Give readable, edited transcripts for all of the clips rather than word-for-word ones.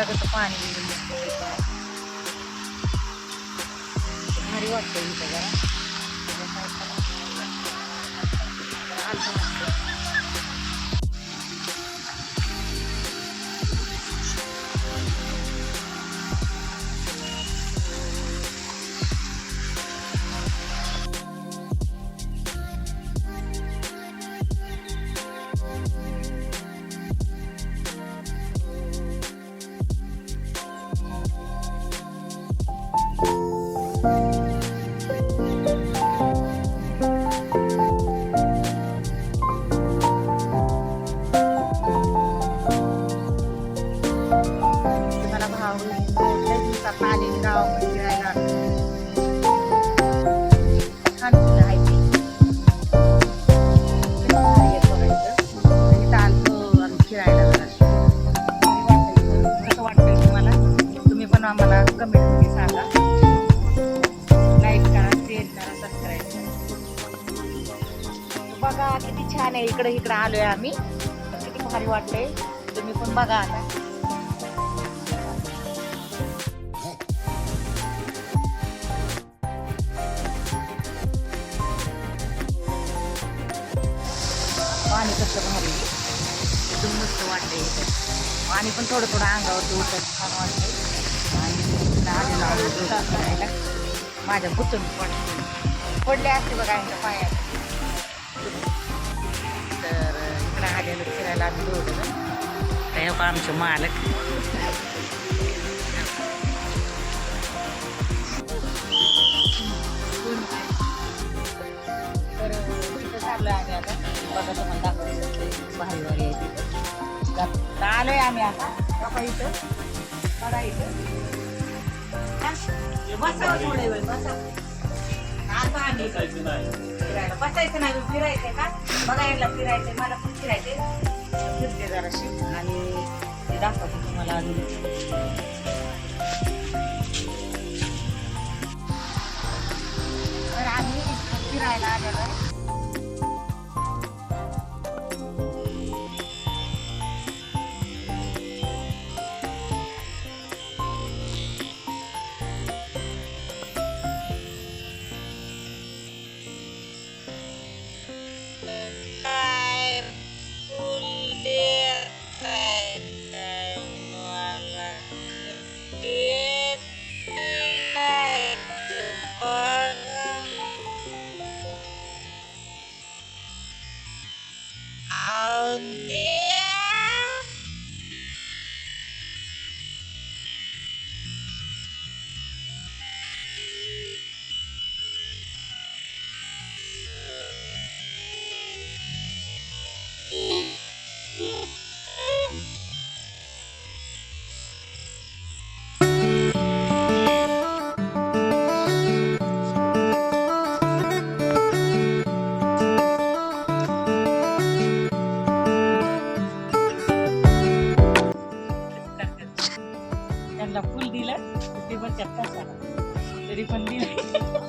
डोंगराचं पाणी भारी वाटतं इथं जरा आलतं मस्त. मला भाऊ लय दिवसात आलेली गावामध्ये फिरायला छान फुलं आहे ती भारी आहे बघायचं आणि इथं आलतो आम्ही फिरायला जरा कसं वाटतंय तुम्हाला तुम्ही पण आम्हाला कमेंटमध्ये सांगा लाईक करा शेअर करा सबस्क्राईब करा बघा किती छान आहे इकडे आलोय आम्ही किती भारी वाटतंय तुम्ही पण बघा आता पाणी कसं भारी एकदम मस्त वाटतंय पाणी पण थोडं थोडं अंगावर उतरत छान वाटतंय आणि आलेला करायला माझ्या बुचून पडले असते बघा यांच्या पायात तर इकडे आलेलं फिरायला आम्ही दोघं काय हो का आमचे मालक तर तिथं चाललोय आम्ही आता बघा तुम्हाला दाखवतो भारी भारी आहे तिथं आलोय आम्ही आता बघा इथं बघा इथं बसावं थोडे वेळ बसा आता आम्ही फिरायला बसायचं नाही फिरायचंय का बघायला फिरायचंय मला पण फिरायचंय फिरते जराशी आणि ते दाखवते तुम्हाला अजून तर आम्ही फिरायला आलेलो आहे त्यांना फुल दिलं ते पण चक्का तरी पण दिलं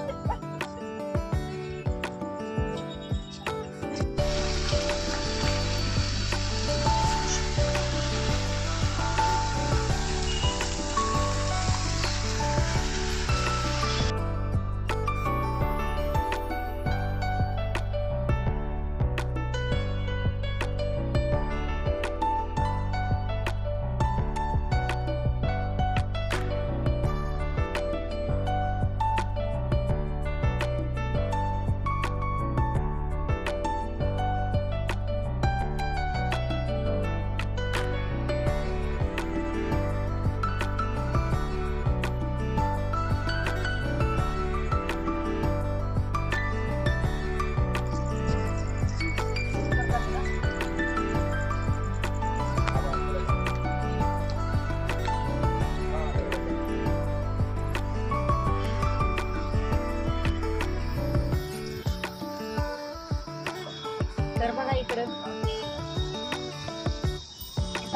तर बघा इकडं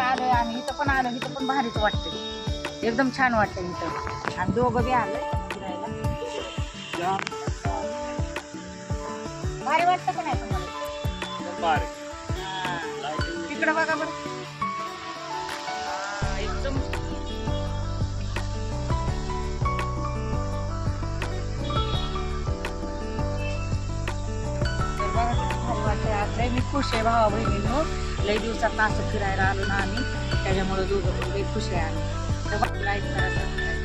आलोय आम्ही इथं पण आलो इथं पण भारीच वाटतंय एकदम छान वाटतंय इथं आणि दोघं बी आलोय फिरायला भारी वाटतं का नाही तुम्हाला तिकडं बघा बरं एकदम लय मी खुश आहे भावा बहिणींनो. लय दिवसात असं फिरायला आलो ना आम्ही, त्याच्यामुळे दोघं पण लय खुश आहे आम्ही. तर लाईक करा, सबस्क्राईब